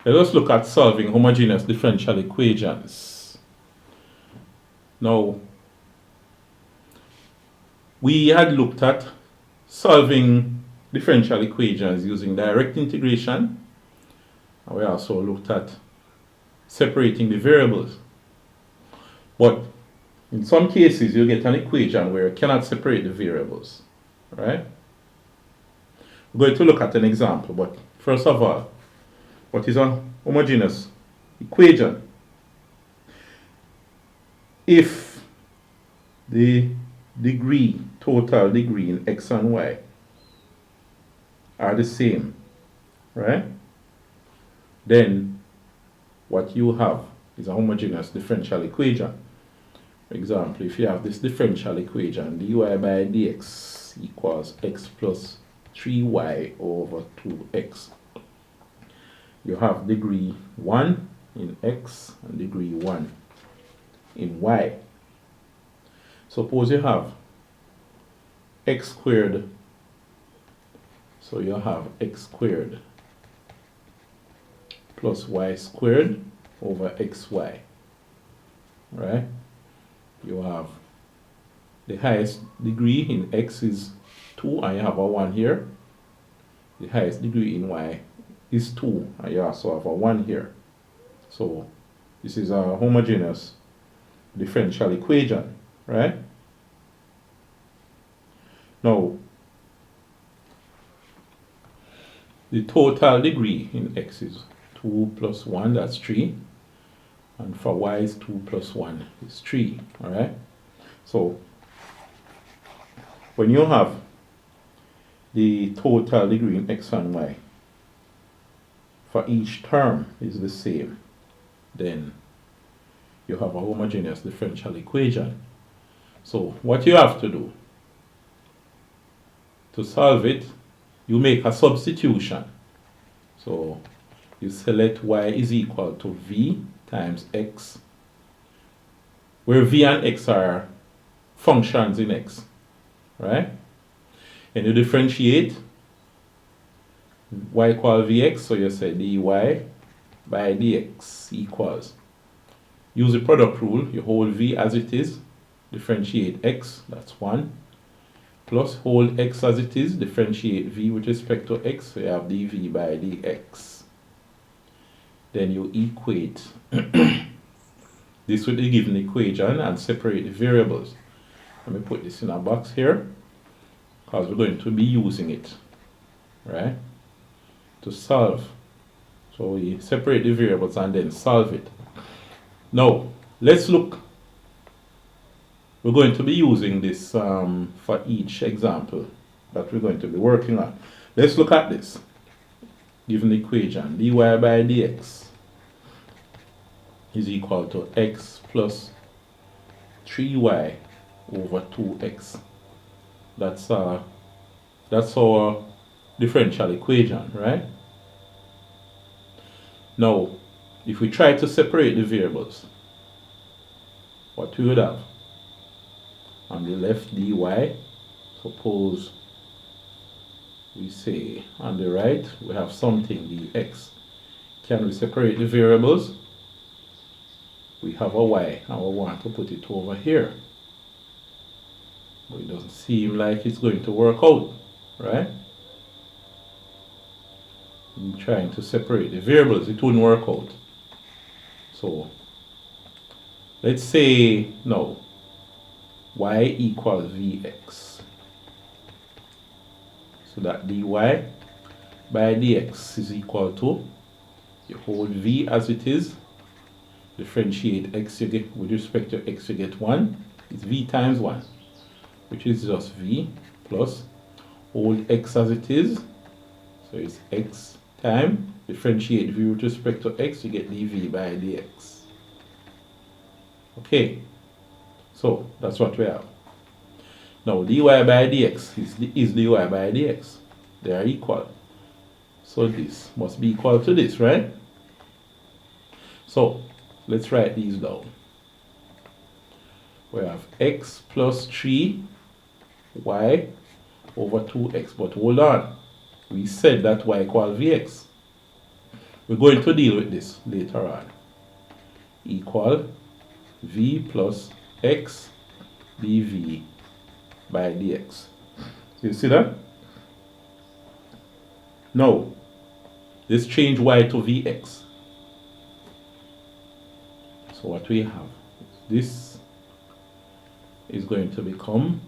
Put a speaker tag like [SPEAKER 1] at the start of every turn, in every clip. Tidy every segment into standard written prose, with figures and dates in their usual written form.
[SPEAKER 1] Let us look at solving homogeneous differential equations. Now, we had looked at solving differential equations using direct integration. And we also looked at separating the variables. But in some cases, you get an equation where you cannot separate the variables, right? We're going to look at an example, but first of all, what is a homogeneous equation? If the total degree in x and y are the same, right? Then what you have is a homogeneous differential equation. For example, if you have this differential equation, dy by dx equals x plus 3y over 2x. You have degree 1 in x and degree 1 in y. Suppose you have x squared, so you have x squared plus y squared over xy, right? You have the highest degree in x is 2 and you have a 1 here. The highest degree in y is 2 and you also have a 1 here. So this is a homogeneous differential equation, right? Now, the total degree in x is 2 plus 1, that's 3. And for y is 2 plus 1 is 3, alright? So, when you have the total degree in x and y for each term is the same, then you have a homogeneous differential equation. So, what you have to do to solve it, you make a substitution. So, you select y is equal to v times x, where v and x are functions in x, right? And you differentiate y equal vx, so you say dy by dx equals, use the product rule, you hold v as it is, differentiate x, that's 1, plus hold x as it is, differentiate v with respect to x, so you have dv by dx. Then you equate this with the given equation and separate the variables. Let me put this in a box here because we're going to be using it, right, to solve. So we separate the variables and then solve it. Now, let's look. We're going to be using this for each example that we're going to be working on. Let's look at this. Given equation, dy by dx is equal to x plus 3y over 2x. That's our differential equation, right? Now, if we try to separate the variables, what we would have on the left dy, suppose we say on the right we have something dx. Can we separate the variables? We have a y and we want to put it over here, but it doesn't seem like it's going to work out, right? I'm trying to separate the variables, it wouldn't work out. So let's say no, y equals vx, so that dy by dx is equal to, you hold v as it is, differentiate x, you get, with respect to x you get 1, it's v times 1, which is just v, plus hold x as it is, so it's x time, differentiate v with respect to x, you get dv by dx. Okay, so that's what we have. Now dy by dx is dy by dx, they are equal, so this must be equal to this, right? So let's write these down. We have x plus 3y over 2x, but hold on, we said that y equals vx. We're going to deal with this later on. Equal v plus x dv by dx. You see that? Now, let's change y to vx. So what we have, this is going to become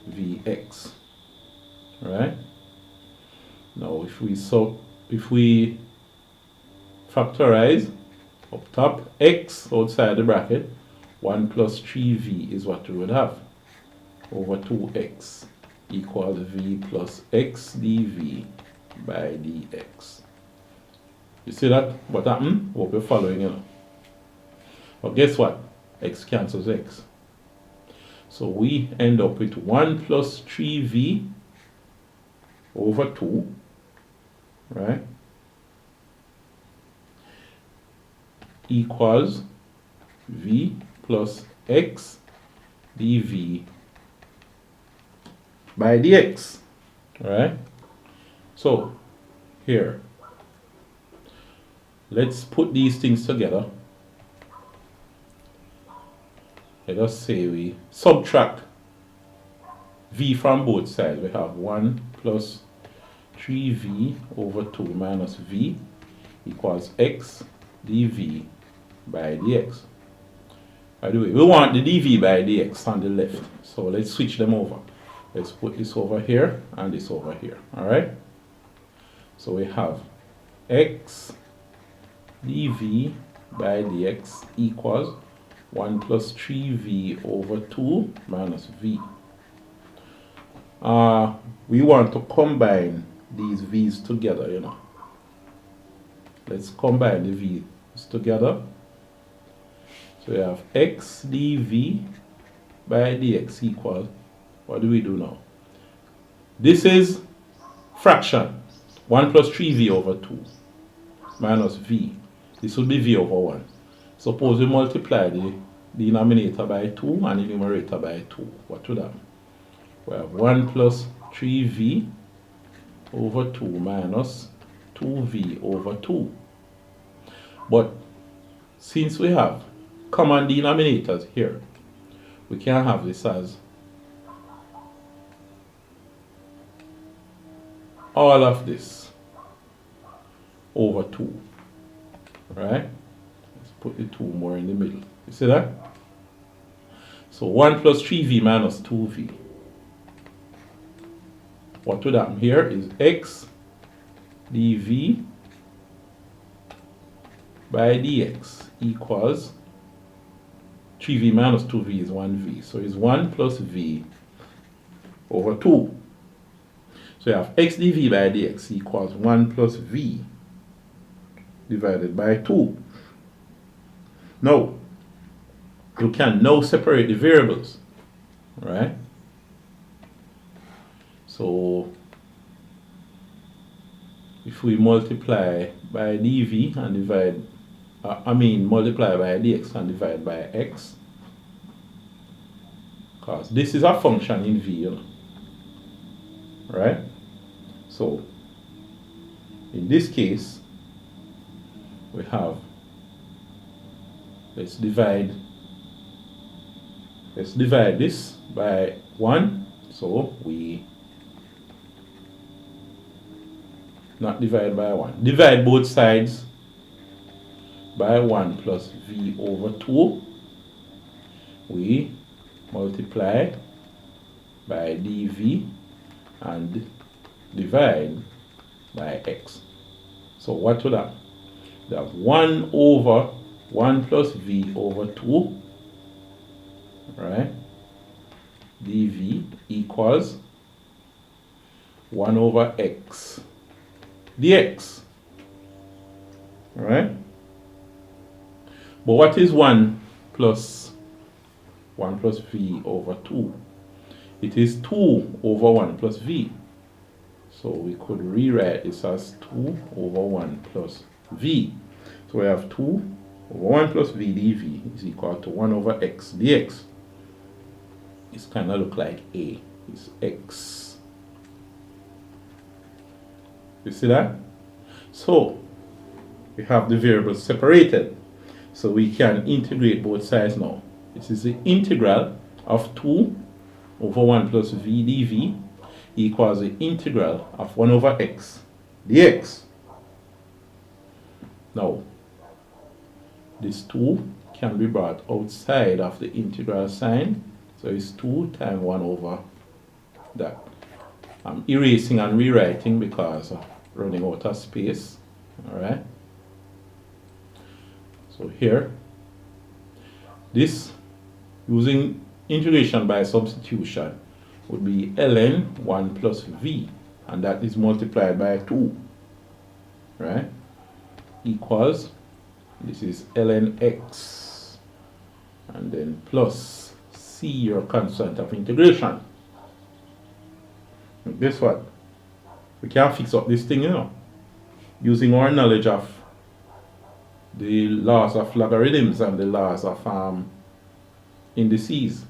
[SPEAKER 1] vx, right? Now if we factorize up top x outside the bracket, 1 plus 3v is what we would have over 2x equals v plus x dv by dx. You see that? What happened? Hope you're following, you know. But guess what? X cancels x. So we end up with 1 plus 3v over 2, right? Equals v plus x dv by dx, right? So here, let's put these things together. Let us say we subtract v from both sides. We have 1 plus 3v over 2 minus v equals x dv by dx. By the way, we want the dv by dx on the left, so let's switch them over. Let's put this over here and this over here. Alright? So we have x dv by dx equals 1 plus 3v over 2 minus v. We want to combine these v's together, you know. Let's combine the v's together. So we have x dv by dx equals, what do we do now? This is fraction. 1 plus 3v over 2 minus v. This will be v over 1. Suppose we multiply the denominator by 2 and the numerator by 2. What would happen? We have 1 plus 3v over 2 minus 2v over 2. But since we have common denominators here, we can have this as all of this over 2, right? Let's put the 2 more in the middle. You see that? So 1 plus 3v minus 2v. What would happen here is x dv by dx equals 3v minus 2v is 1v. So it's 1 plus v over 2. So you have x dv by dx equals 1 plus v divided by 2. Now, you can now separate the variables, right? So, if we multiply by dv and divide, multiply by dx and divide by x, because this is a function in v, you know, right? So, in this case, we have, let's divide this by 1. So we not divide by 1. Divide both sides by 1 plus v over 2. We multiply by dv and divide by x. So what would that? We have 1 over 1 plus v over 2, right? dv equals 1 over x dx, right? But what is 1 plus v over 2? It is 2 over 1 plus v. So we could rewrite this as 2 over 1 plus v. So we have 2 over 1 plus v dv is equal to 1 over x dx. It's kind of look like a. It's x. You see that? So we have the variables separated. So we can integrate both sides now. This is the integral of 2 over 1 plus v dv equals the integral of 1 over x dx. Now, this 2 can be brought outside of the integral sign. So it's 2 times 1 over that. I'm erasing and rewriting because of running out of space. Alright. So here, this using integration by substitution would be ln 1 plus v, and that is multiplied by 2, right? Equals, this is ln x, and then plus c, your constant of integration. And guess what? We can fix up this thing, using our knowledge of the laws of logarithms and the laws of indices.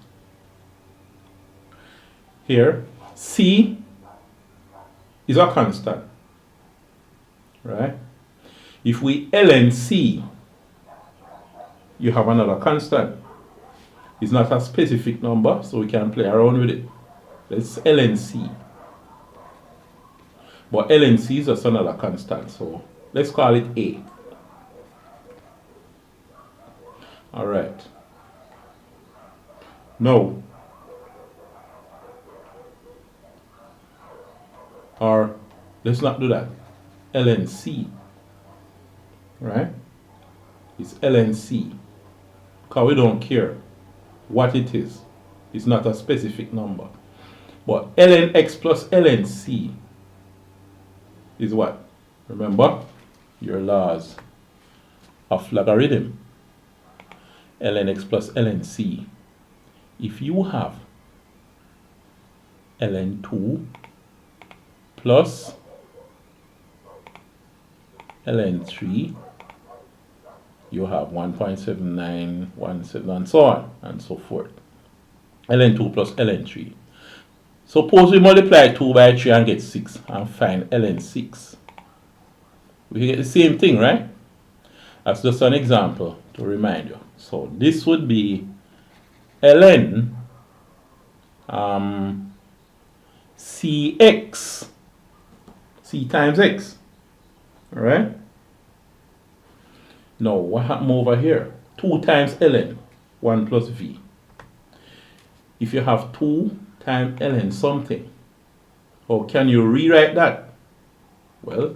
[SPEAKER 1] Here, c is a constant, right? If we ln c, you have another constant. It's not a specific number, so we can play around with it. Let's ln c. But ln c is just another constant, so let's call it a. Alright. Now, or let's not do that. ln c, right? It's ln c, because we don't care what it is. It's not a specific number. But ln x plus ln c is what? Remember your laws of logarithm. Ln x plus ln c. If you have ln 2 plus ln 3, you have 1.7917 and so on and so forth. ln 2 plus ln 3. Suppose we multiply 2 by 3 and get 6 and find ln 6. We get the same thing, right? That's just an example to remind you. So this would be ln cx, c times x, alright? Now what happened over here? 2 times ln 1 plus v. If you have 2 times ln something, how can you rewrite that? Well,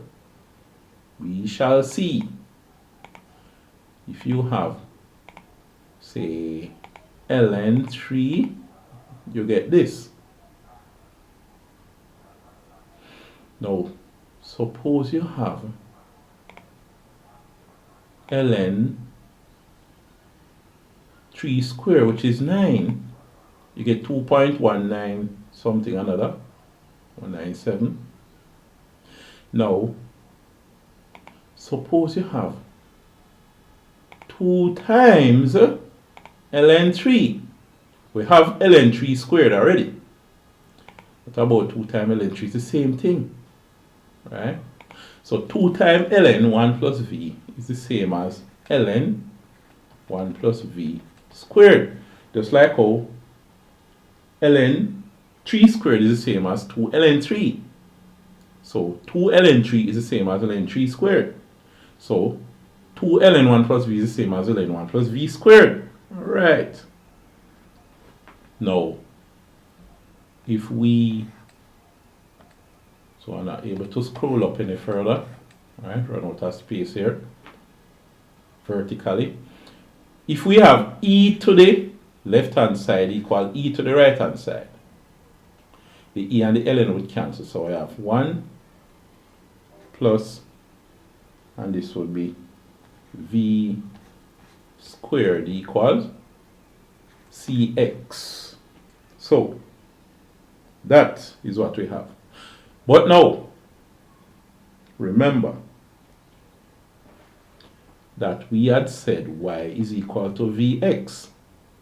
[SPEAKER 1] we shall see. If you have, say, ln 3, you get this. Now, suppose you have ln 3 squared, which is 9. You get 2.19 something another, 197. Now, suppose you have 2 times ln 3. We have ln 3 squared already. What about 2 times ln 3? It's the same thing, right? So 2 times ln 1 plus v is the same as ln 1 plus v squared. Just like how ln 3 squared is the same as 2 ln 3. So 2 ln 3 is the same as ln 3 squared. So 2 ln 1 plus v is the same as ln 1 plus v squared. Alright. Now, if we, so I'm not able to scroll up any further, right? Run out of space here, vertically. If we have e to the left hand side equal e to the right hand side, the e and the ln would cancel. So I have 1 plus, and this would be v squared equals cx. So that is what we have. But now, remember that we had said y is equal to vx.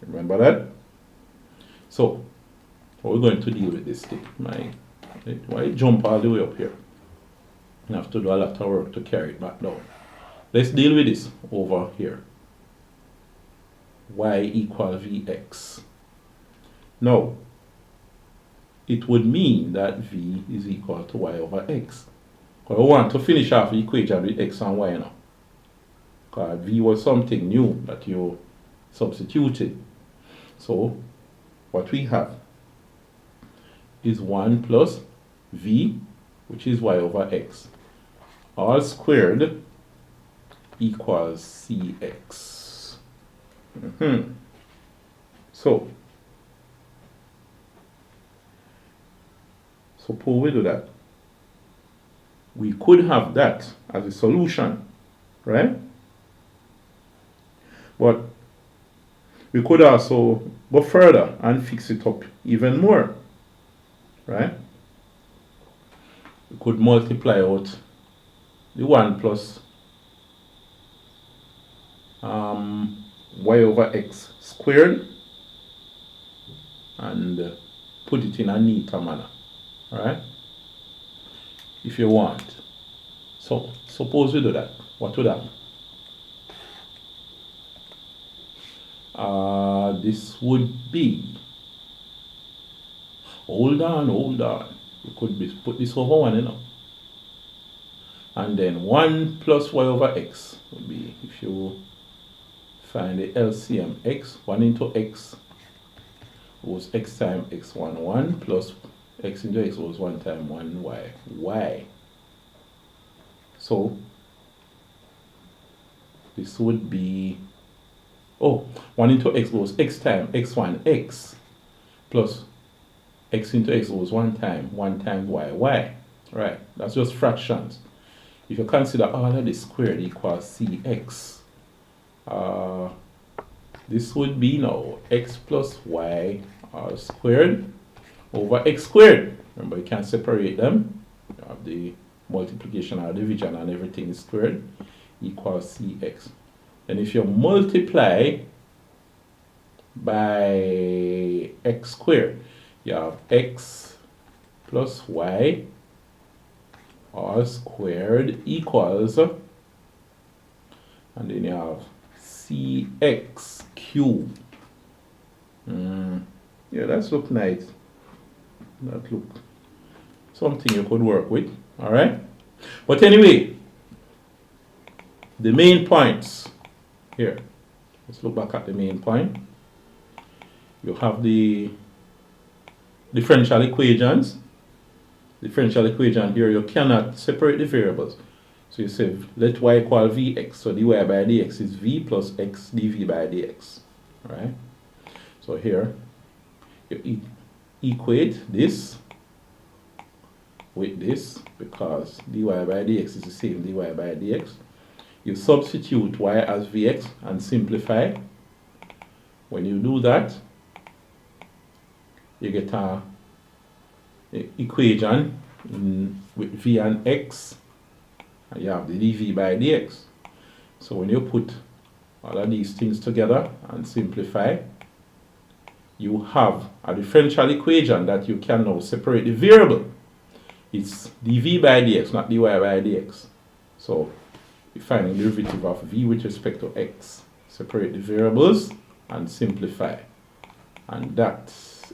[SPEAKER 1] Remember that? So, how are we going to deal with this thing? Why jump all the way up here? You have to do a lot of work to carry it back down. Let's deal with this over here. Y equal Vx. Now, it would mean that V is equal to Y over X. Because I want to finish off the equation with X and Y now. Because V was something new that you substituted. So, what we have is 1 plus V, which is Y over X, all squared equals Cx. So, suppose we do that. We could have that as a solution, right? But we could also go further and fix it up even more, right? We could multiply out the 1 plus Y over X squared and put it in a neater manner, right? If you want. So suppose we do that. What would happen? This would be, hold on. We could put this over 1, you know. And then 1 plus Y over X would be, if you find the LCM X, 1 into X was X times X1, 1 plus X into X was 1 times 1 Y. Y. So, this would be, 1 into X goes X times X1 X plus X into X goes 1 times Y. Y. Right, that's just fractions. If you consider all of this squared equals Cx, this would be now X plus Y all squared over X squared. Remember, you can't separate them. You have the multiplication or division and everything is squared equals Cx. And if you multiply by X squared, you have X plus Y all squared equals, and then you have Cx cubed. Yeah, that's look nice. That look something you could work with. All right. But anyway, the main points here. Let's look back at the main point. You have the differential equations. Differential equation here, you cannot separate the variables. So you say let y equal vx. So dy by dx is v plus x dv by dx. Right? So here you equate this with this because dy by dx is the same dy by dx. You substitute y as vx and simplify. When you do that, you get a equation with v and x, and you have the dv by dx. So when you put all of these things together and simplify, you have a differential equation that you can now separate the variable. It's dv by dx, not dy by dx. So you find the derivative of v with respect to x. Separate the variables and simplify. And that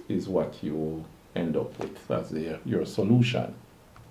[SPEAKER 1] is what you end up with as your solution.